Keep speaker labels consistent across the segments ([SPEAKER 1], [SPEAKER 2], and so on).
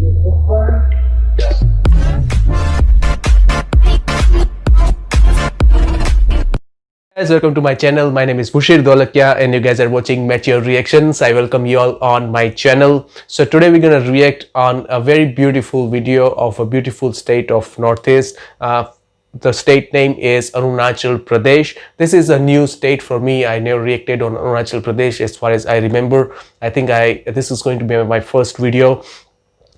[SPEAKER 1] Guys, welcome to my channel. My name is Bushir Dolakia and you guys are watching Meteor Reactions. I welcome you all on my channel. So today we're gonna react on a very beautiful video of a beautiful state of Northeast. The state name is Arunachal Pradesh. This is a new state for me. I never reacted on Arunachal Pradesh as far as I remember. I think this is going to be my first video.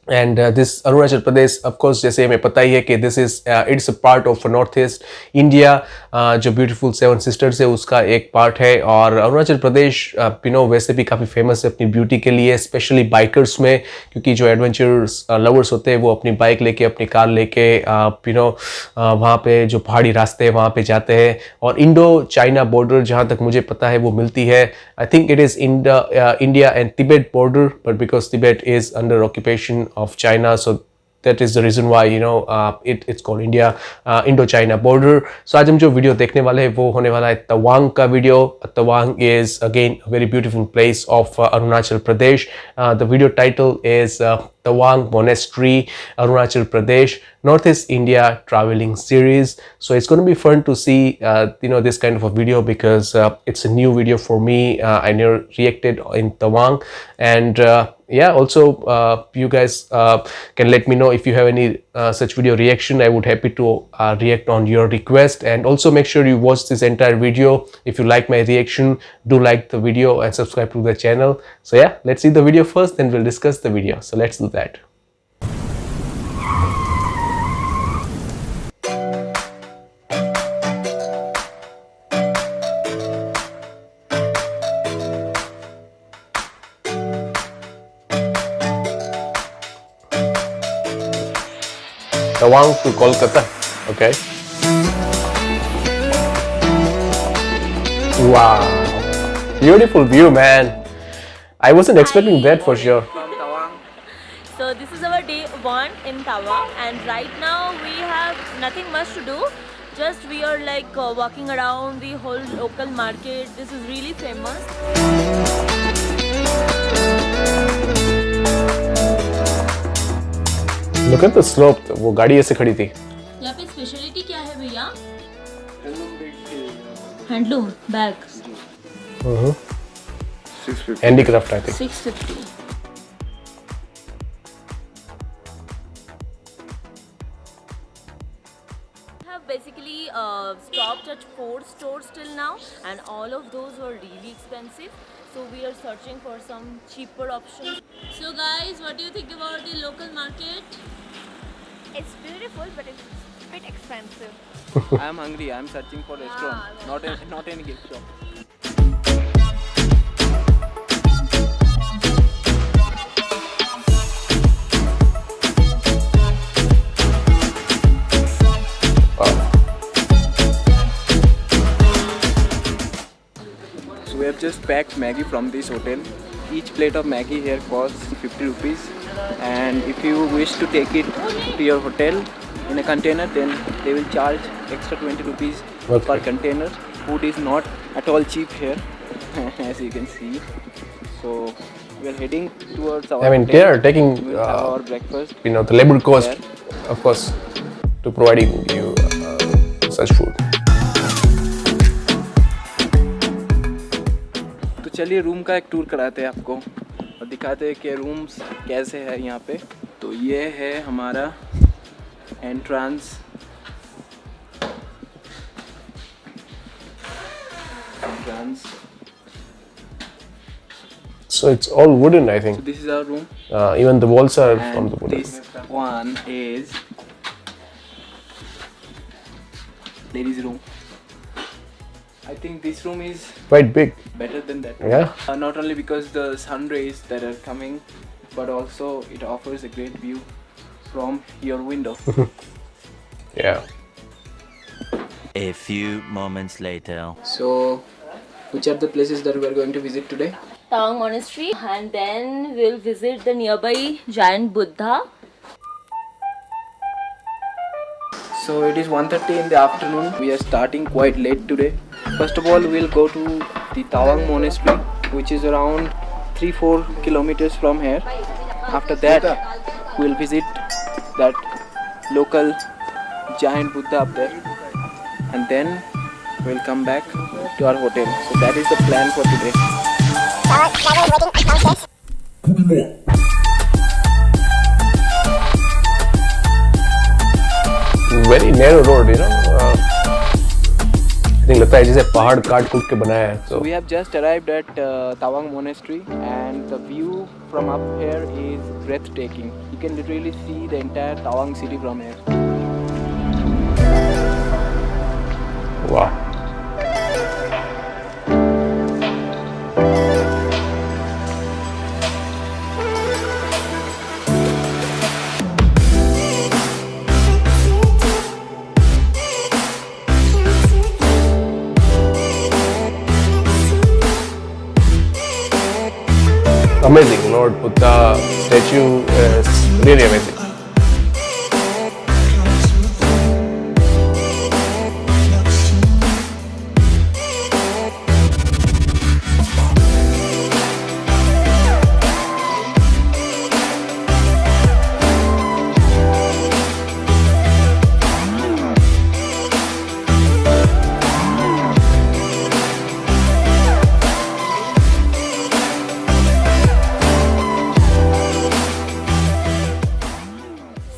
[SPEAKER 1] And this Arunachal Pradesh, of course, जैसे हमें पता ही है कि this is it's a part of North East India, जो beautiful Seven Sisters है उसका एक part है. और अरुणाचल प्रदेश वैसे भी काफ़ी फेमस है अपनी ब्यूटी के लिए, स्पेशली बाइकर्स में, क्योंकि जो एडवेंचर्स लवर्स होते हैं वो अपनी बाइक लेके अपनी कार लेके वहाँ पे जो पहाड़ी रास्ते हैं वहाँ पे जाते हैं. और इंडो चाइना बॉर्डर जहाँ तक मुझे पता है वो मिलती है. I think it is India and Tibet border, but because Tibet is under occupation of China, so that is the reason why it's called Indo-China border. So आज हम जो वीडियो देखने वाले हैं वो होने वाला है तवांग का video. Tawang is again a very beautiful place of Arunachal Pradesh. The video title is Tawang Monastery, Arunachal Pradesh, Northeast India traveling series. So it's going to be fun to see this kind of a video because it's a new video for me. I never reacted in Tawang, and yeah, also you guys can let me know if you have any such video reaction. I would happy to react on your request. And also make sure you watch this entire video. If you like my reaction, do like the video and subscribe to the channel. So yeah, let's see the video first, then we'll discuss the video. So let's do that. Tawang to Kolkata. Okay. Wow. Beautiful view, man. I wasn't expecting that for sure.
[SPEAKER 2] From Tawang. So this is our day 1 in Tawang, and right now we have nothing much to do. Just we are like walking around the whole local market. This is really famous.
[SPEAKER 1] Look at the slope. वो गाड़ी ऐसे खड़ी थी.
[SPEAKER 2] यहाँ पे speciality क्या है भैया? Handloom bag.
[SPEAKER 1] 650. Handicraft, I think.
[SPEAKER 2] 650. Have basically stopped at 4 stores till now, and all of those were really expensive. So we are searching for some cheaper options. So guys, what do you think about the local market?
[SPEAKER 3] It's beautiful, but it's a bit expensive.
[SPEAKER 4] I am hungry. I am searching for restaurant, not any gift shop. So we have just packed Maggie from this hotel. Each plate of Maggie here costs 50 rupees, and if you wish to take it to your hotel in a container, then they will charge extra 20 rupees per container. Food is not at all cheap here, as you can see. So we are heading towards our hotel.
[SPEAKER 1] They are taking
[SPEAKER 4] We'll have our breakfast.
[SPEAKER 1] the labor cost, of course, to providing you such food.
[SPEAKER 4] तो चलिए room का एक tour कराते हैं आपको और दिखाते हैं कि रूम्स कैसे है यहाँ पे. तो ये है हमारा entrance.
[SPEAKER 1] So it's all wooden, I think.
[SPEAKER 4] So this is our room.
[SPEAKER 1] Even the walls are
[SPEAKER 4] And
[SPEAKER 1] from the wooden.
[SPEAKER 4] this one is ladies' room. I think this room is
[SPEAKER 1] Quite big.
[SPEAKER 4] better than that.
[SPEAKER 1] Yeah.
[SPEAKER 4] Not only because the sun rays that are coming, but also it offers a great view from your window.
[SPEAKER 1] Yeah.
[SPEAKER 5] A few moments later.
[SPEAKER 4] So, which are the places that we are going to visit today?
[SPEAKER 2] Tawang Monastery, and then we'll visit the nearby giant Buddha.
[SPEAKER 4] So it is 1:30 in the afternoon. We are starting quite late today. First of all, we'll go to the Tawang Monastery, which is around 3-4 kilometers from here. After that, we'll visit that local giant Buddha up there, and then we'll come back to our hotel. So that is the plan for today.
[SPEAKER 1] Very narrow road, you know. I think लगता है जैसे पहाड़ काट कूट के बनाया है. So
[SPEAKER 4] We have just arrived at Tawang Monastery, and the view from up here is breathtaking. You can literally see the entire Tawang city from here.
[SPEAKER 1] wow. Amazing, Lord Buddha statue is really amazing.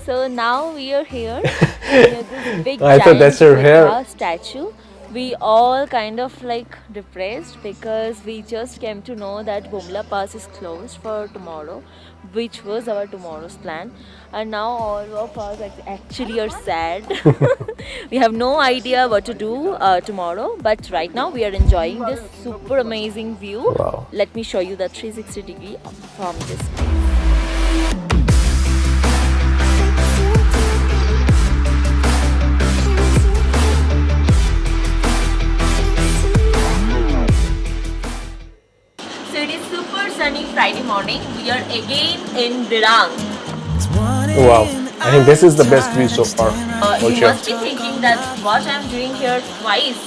[SPEAKER 2] So now we are here near this big
[SPEAKER 1] I thought that's her hair.
[SPEAKER 2] Buddha statue. We all kind of like depressed because we just came to know that Bumla Pass is closed for tomorrow, which was our tomorrow's plan, and now all of us actually are sad. We have no idea what to do tomorrow, but right now we are enjoying this super amazing view.
[SPEAKER 1] Wow.
[SPEAKER 2] Let me show you the 360-degree from this place. So it is super sunny Friday morning. We are again in Dirang.
[SPEAKER 1] Wow. I think this is the best view so far. For
[SPEAKER 2] You
[SPEAKER 1] sure.
[SPEAKER 2] must be thinking that what I'm doing here twice.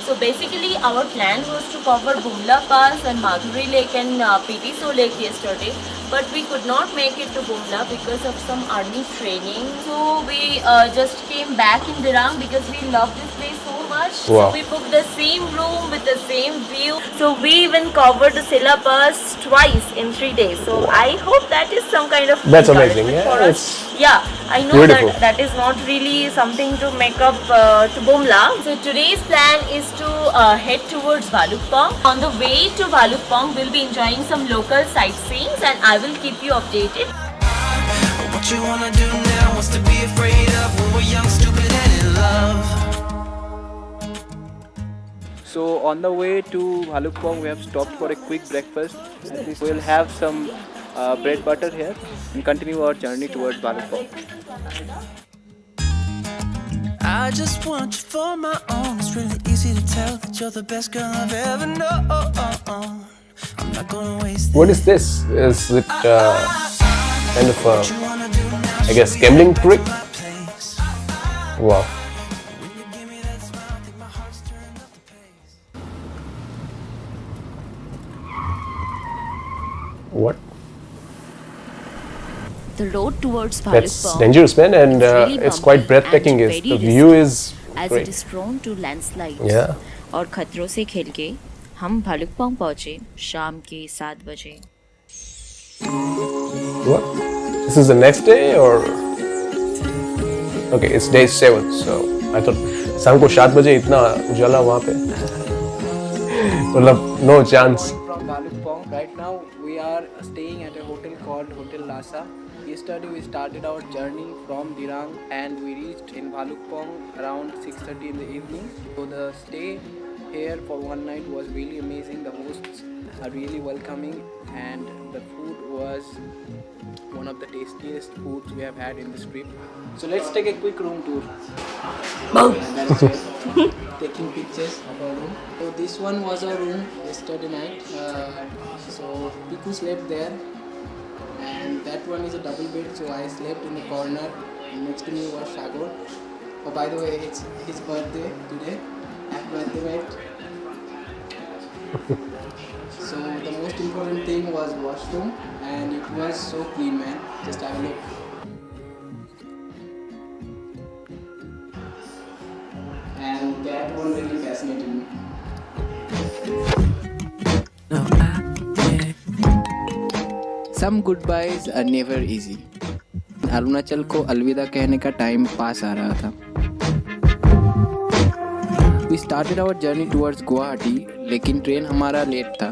[SPEAKER 2] So basically our plan was to cover Bumla Pass and Madhuri Lake and Pitiso Lake yesterday, but we could not make it to Bumla because of some army training. So we just came back in Dirang because we love this place so much.
[SPEAKER 1] Wow.
[SPEAKER 2] So we booked the same room with the same view. So we even covered the Sela Pass twice in 3 days. So I hope that is some kind of
[SPEAKER 1] That's amazing.
[SPEAKER 2] encouragement
[SPEAKER 1] Yeah,
[SPEAKER 2] for us.
[SPEAKER 1] it's
[SPEAKER 2] Yeah, I know
[SPEAKER 1] beautiful.
[SPEAKER 2] that is not really something to make up to Bumla. So today's plan is to head towards Bhalukpong. On the way to Bhalukpong, we'll be enjoying some local sightseeing and I will keep you updated.
[SPEAKER 6] What you wanna do now? What's to be afraid of when we're young, stupid, and in love?
[SPEAKER 4] So on the way to Bhalukpong, we have stopped for a quick breakfast. At least we'll have some bread butter here and continue our journey towards Bhalukpong.
[SPEAKER 6] I just want you for my own. It's really easy to tell that you're the best girl I've ever known. I'm not gonna waste
[SPEAKER 1] what is this? Is it kind of a,
[SPEAKER 6] you wanna do now.
[SPEAKER 1] I guess, gambling trick?
[SPEAKER 6] My place.
[SPEAKER 1] Wow.
[SPEAKER 6] When you give me that smile, think my heart's turned up the pace.
[SPEAKER 1] What?
[SPEAKER 2] The road towards
[SPEAKER 1] That's
[SPEAKER 2] Bhalukpong
[SPEAKER 1] dangerous, man, and
[SPEAKER 2] is really
[SPEAKER 1] it's quite
[SPEAKER 2] bumpy
[SPEAKER 1] breathtaking.
[SPEAKER 2] and
[SPEAKER 1] Is
[SPEAKER 2] very
[SPEAKER 1] the view
[SPEAKER 2] risky,
[SPEAKER 1] is
[SPEAKER 2] as
[SPEAKER 1] great.
[SPEAKER 2] it is prone to landslides.
[SPEAKER 1] Yeah.
[SPEAKER 2] और खतरों से खेल के हम भालुकपोंग पहुंचे शाम के 7 बजे.
[SPEAKER 1] What? This is the next day or? Okay, it's day 7. So I thought शाम को 7 बजे इतना उजाला वहाँ पे. मतलब no chance.
[SPEAKER 4] From Bhalukpong, right now we are staying at a hotel called Hotel Lhasa. Yesterday we started our journey from Dirang and we reached in Bhalukpong around 6:30 in the evening. So the stay here for one night was really amazing. The hosts are really welcoming and the food was one of the tastiest foods we have had in this trip. So let's take a quick room tour. And that's it. Taking pictures of our room. So this one was our room yesterday night. So Piku slept there, and that one is a double bed. So I slept in the corner. Next to me was Shagor. Oh, by the way, it's his birthday today. Happy birthday, mate. So the most important thing was washroom, and it was so clean, man. Just have a look. Some goodbyes are never easy. Arunachal को अलविदा कहने का time pass आ रहा था. We started our journey towards Guwahati, लेकिन train हमारा late था,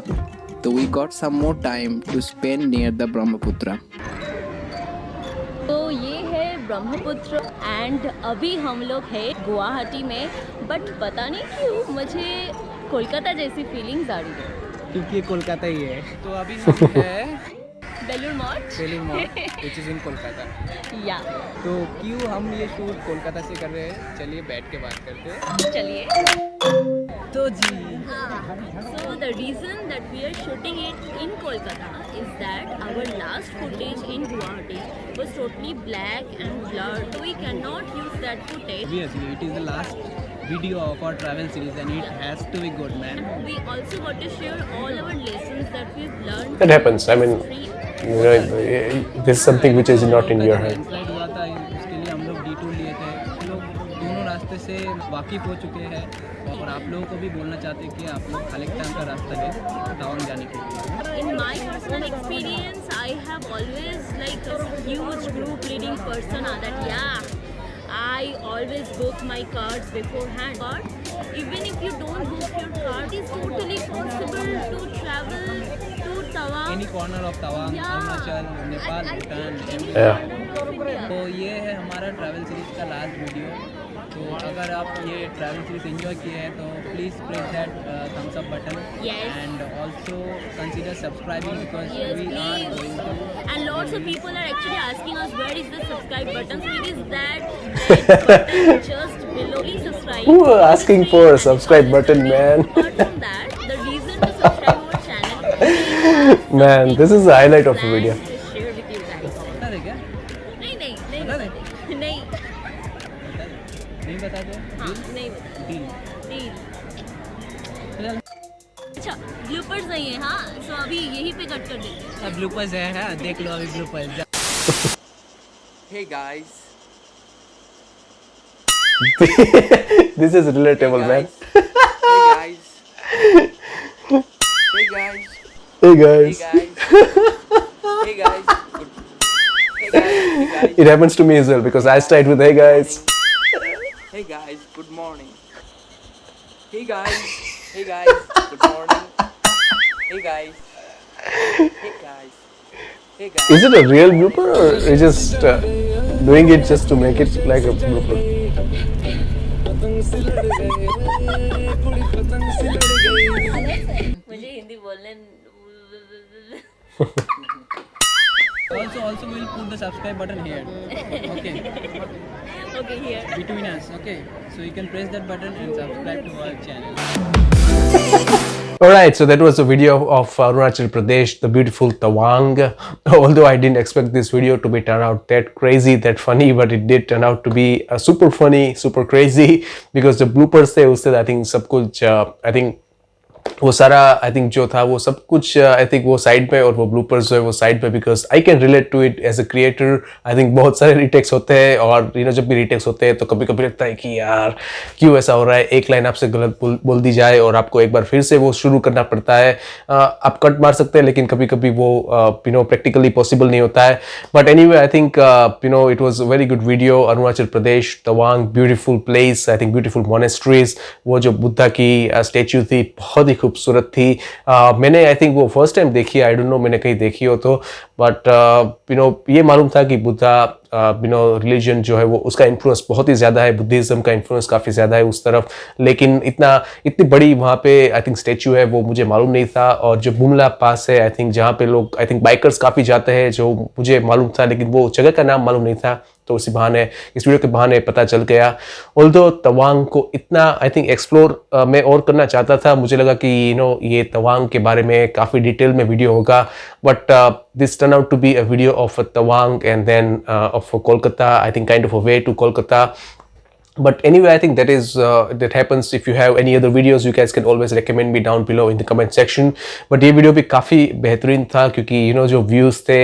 [SPEAKER 4] तो we got some more time to spend near the Brahmaputra.
[SPEAKER 2] तो ये है ब्रह्मपुत्र एंड अभी हम लोग है गुवाहाटी में, बट पता नहीं क्यों मुझे कोलकाता जैसी फीलिंग्स आ रही है
[SPEAKER 4] क्योंकि कोलकाता ही है. तो अभी हम है
[SPEAKER 2] Belur Math
[SPEAKER 4] which is in Kolkata.
[SPEAKER 2] या
[SPEAKER 4] तो क्यों हम ये शूट कोलकाता से कर रहे हैं, चलिए बैठ के बात करते हैं.
[SPEAKER 2] चलिए.
[SPEAKER 4] तो जी
[SPEAKER 2] So the reason that we are shooting it in Kolkata is that our last footage in Guwahati was totally black and blurred, so we cannot use that footage.
[SPEAKER 4] obviously it is the last video of our travel series and it has to be good, man.
[SPEAKER 2] We also want to share all our lessons that we've learned.
[SPEAKER 1] That happens. I mean, you know, this is something which is not in your hand.
[SPEAKER 4] Landslide हुआ था, उसके लिए हम लोग detour लिए थे. हम लोग दोनों रास्ते से वाकिफ हो चुके हैं और आप लोगों को भी बोलना चाहते हैं कि आप लोग खालिस्तान का रास्ता लें तवांग जाने के लिए.
[SPEAKER 2] In my personal experience, I have always like a huge group leading persona that I always book my cards beforehand. But even if you don't book your card, it's totally possible to travel to Tawang.
[SPEAKER 4] Any corner of Tawang, Arunachal, Nepal, Bhutan,
[SPEAKER 1] Yeah.
[SPEAKER 4] तो ये है हमारा travel series का last video. तो अगर आप ये travel series enjoy किए हैं तो please press that thumbs up button
[SPEAKER 2] Yes.
[SPEAKER 4] And also consider subscribing because
[SPEAKER 2] Yes,
[SPEAKER 4] we are
[SPEAKER 2] please.
[SPEAKER 4] Going to.
[SPEAKER 2] And lots of people are actually asking us where is the subscribe button. So it is that red button just below. Please subscribe.
[SPEAKER 1] Who are asking for a subscribe button, man?
[SPEAKER 2] Apart from that, the reason to subscribe our channel.
[SPEAKER 1] Man, this is the highlight of the video.
[SPEAKER 2] To share with you guys.
[SPEAKER 4] बता दे क्या?
[SPEAKER 2] नहीं
[SPEAKER 4] बता दे.
[SPEAKER 2] नहीं
[SPEAKER 4] नहीं बता दो.
[SPEAKER 2] हाँ नहीं बता
[SPEAKER 4] डील.
[SPEAKER 2] डील. अच्छा ब्लूपर्स नहीं है. हाँ सो अभी यहीं पे कट कर देंगे.
[SPEAKER 4] अब ब्लूपर्स है, हाँ देख लो अभी bloopers. Hey guys.
[SPEAKER 1] This is relatable, man.
[SPEAKER 4] Hey guys. Hey guys.
[SPEAKER 1] Hey
[SPEAKER 4] Hey
[SPEAKER 1] guys.
[SPEAKER 4] guys. Hey guys. Hey guys. Hey guys.
[SPEAKER 1] It happens to me as well because I start with hey guys.
[SPEAKER 4] Hey guys. Good morning. Hey guys. Hey guys. Good morning. Hey guys. Hey guys. Hey guys.
[SPEAKER 1] Is it a real blooper or is just doing it just to make it like a blooper?
[SPEAKER 2] मुझे हिंदी बोलने.
[SPEAKER 4] Also we'll put the subscribe button here. Okay.
[SPEAKER 2] Okay here.
[SPEAKER 4] Between us. Okay. So you can press that button and subscribe to our channel.
[SPEAKER 1] Alright, so that was a video of Arunachal Pradesh, the beautiful Tawang. Although I didn't expect this video to be turn out that crazy, that funny, but it did turn out to be super funny, super crazy because the bloopers थे उससे I think सब कुछ I think वो सारा I think जो था वो सब कुछ आई थिंक वो साइड पे और वो ब्लूपर्स जो है वो साइड पे because I can relate to it as a creator. I think बहुत सारे रीटेक्स होते हैं और यू नो जब भी रीटेक्स होते हैं तो कभी कभी लगता है कि यार क्यों ऐसा हो रहा है, एक लाइन आपसे गलत बोल दी जाए और आपको एक बार फिर से वो शुरू करना पड़ता है. आप कट मार सकते हैं लेकिन कभी कभी वो यू नो प्रैक्टिकली पॉसिबल नहीं होता है. But anyway I think you know it was a very good video. Arunachal Pradesh, Tawang, beautiful place, I think beautiful monasteries. वो जो बुद्धा की स्टैच्यू थी बहुत ही खूबसूरत थी. मैंने आई थिंक वो फर्स्ट टाइम देखी, आई डोंट नो मैंने कहीं देखी हो तो, बट यू नो ये मालूम था कि बुद्धा यू नो रिलीजन जो है वो उसका इन्फ्लुएंस बहुत ही ज़्यादा है, बुद्धिज़्म का इन्फ्लुएंस काफ़ी ज़्यादा है उस तरफ. लेकिन इतनी बड़ी वहाँ पे आई थिंक स्टैच्यू है वो मुझे मालूम नहीं था. और जो बुमला पास है आई थिंक जहाँ पे लोग आई थिंक बाइकर्स काफ़ी जाते हैं जो मुझे मालूम था, लेकिन वो जगह का नाम मालूम नहीं था. तो इसी बहाने इस वीडियो के बहाने पता चल गया. ऑल्दो तवांग को इतना आई थिंक एक्सप्लोर मैं और करना चाहता था. मुझे लगा कि यू नो ये तवांग के बारे में काफ़ी डिटेल में वीडियो होगा, but this turn out to be a video of Tawang and then of Kolkata. I think kind of a way to Kolkata. But anyway, I think that happens. If you have any other videos, you guys can always recommend me down below in the comment section. But ये video भी काफ़ी बेहतरीन था क्योंकि you know जो views थे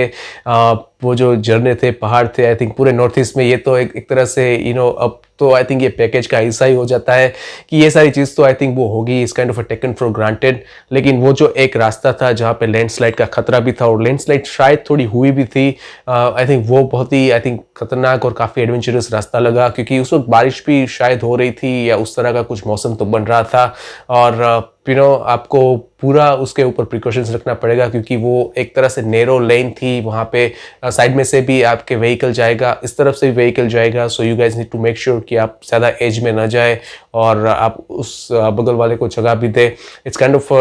[SPEAKER 1] वो जो झरने थे, पहाड़ थे, आई थिंक पूरे नॉर्थ ईस्ट में ये तो एक तरह से अब तो आई थिंक ये पैकेज का हिस्सा ही हो जाता है कि ये सारी चीज़ तो आई थिंक वो होगी, इस kind of taken for granted. लेकिन वो जो एक रास्ता था जहाँ पे लैंडस्लाइड का खतरा भी था और लैंडस्लाइड शायद थोड़ी हुई भी थी, आई थिंक वो बहुत ही आई थिंक खतरनाक और काफ़ी एडवेंचरस रास्ता लगा, क्योंकि उस वक्त बारिश भी शायद हो रही थी या उस तरह का कुछ मौसम तो बन रहा था। और आपको पूरा उसके ऊपर प्रिकॉशंस रखना पड़ेगा, क्योंकि वो एक तरह से नैरो लेन थी, वहाँ पे साइड में से भी आपके व्हीकल जाएगा, इस तरफ से भी व्हीकल जाएगा। So you guys need to make sure कि आप ज़्यादा एज में ना जाए और आप उस बगल वाले को जगह भी दे। It's kind of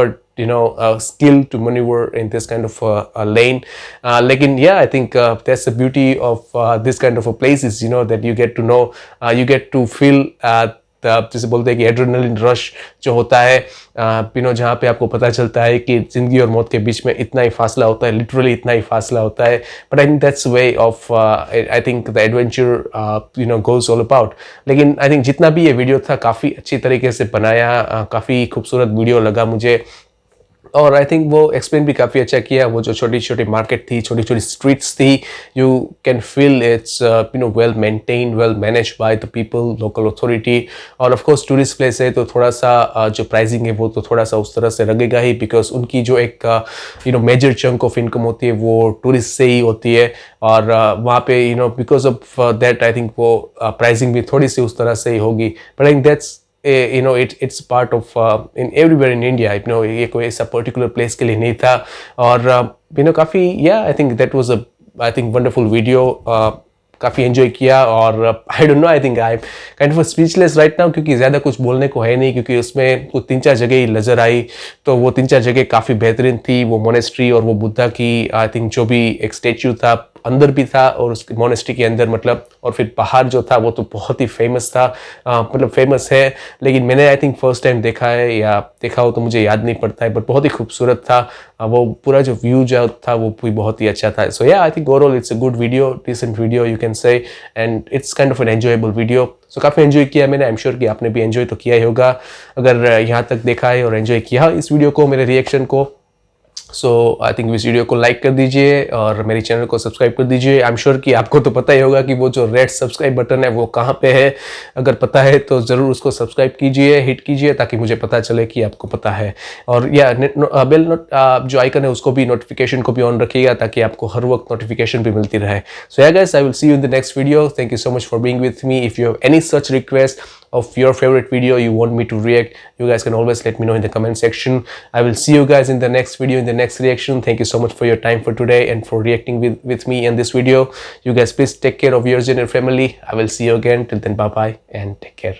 [SPEAKER 1] skill to maneuver in this kind of a lane. Lekin yeah, I think that's the beauty of this kind of a place is that you get to know, you get to feel जैसे बोलते हैं कि adrenaline rush जो होता है, जहाँ पे आपको पता चलता है कि ज़िंदगी और मौत के बीच में इतना ही फासला होता है, लिटरली इतना ही फासला होता है। But I think that's way of I think the adventure goes all about. लेकिन आई थिंक जितना भी ये वीडियो था काफ़ी अच्छी तरीके से बनाया, काफ़ी खूबसूरत वीडियो लगा मुझे, और आई थिंक वो एक्सप्लेन भी काफ़ी अच्छा किया। वो जो छोटी छोटी मार्केट थी, छोटी छोटी स्ट्रीट्स थी, you can feel it's well maintained, well manage by the people, local authority. और ऑफ कोर्स टूरिस्ट प्लेस है तो थोड़ा सा जो प्राइसिंग है वो तो थोड़ा सा उस तरह से लगेगा ही, बिकॉज उनकी जो एक मेजर चंक ऑफ इनकम होती है वो टूरिस्ट से ही होती है। और वहाँ पे because of that I think वो प्राइसिंग भी थोड़ी सी उस तरह से ही होगी। But I think that's it's part of in everywhere in India, ये कोई ऐसा पर्टिकुलर प्लेस के लिए नहीं था। और काफ़ी I think that was I think wonderful video, काफ़ी एंजॉय किया। और I don't know, I think I kind of speechless right now, क्योंकि ज़्यादा कुछ बोलने को है नहीं, क्योंकि उसमें कुछ 3-4 जगह ही नज़र आई, तो वो 3-4 जगह काफ़ी बेहतरीन थी। वो मोनेस्ट्री और वो बुद्धा की आई थिंक जो भी एक स्टेच्यू था अंदर भी था, और उस मोनेस्ट्री के अंदर मतलब, और फिर पहाड़ जो था वो तो बहुत ही फेमस था, मतलब फेमस है, लेकिन मैंने आई थिंक फर्स्ट टाइम देखा है, या देखा हो तो मुझे याद नहीं पड़ता है, बट बहुत ही खूबसूरत था। वो पूरा जो व्यू जो था वो भी बहुत ही अच्छा था। So I think overall it's a good video, decent video you can say, and it's kind of an enjoyable video. So काफ़ी एंजॉय किया मैंने, आई एम श्योर कि आपने भी एंजॉय तो किया ही होगा अगर यहाँ तक देखा है और एंजॉय किया इस वीडियो को, मेरे रिएक्शन को। सो आई थिंक इस वीडियो को लाइक कर दीजिए और मेरे चैनल को सब्सक्राइब कर दीजिए। आई एम श्योर कि आपको तो पता ही होगा कि वो जो रेड सब्सक्राइब बटन है वो कहाँ पे है। अगर पता है तो ज़रूर उसको सब्सक्राइब कीजिए, हिट कीजिए, ताकि मुझे पता चले कि आपको पता है। और या बेल जो आइकन है उसको भी, नोटिफिकेशन को भी ऑन रखिएगा, ताकि आपको हर वक्त नोटिफिकेशन भी मिलती रहे। सो या guys, I will see you in the next video. Thank you so much for being with me. If you have any such request of your favorite video you want me to react, you guys can always let me know in the comment section. I will see you guys in the next video, in the next reaction. Thank you so much for your time for today and for reacting with me in this video. You guys please take care of yours and your family. I will see you again. Till then, bye bye and take care.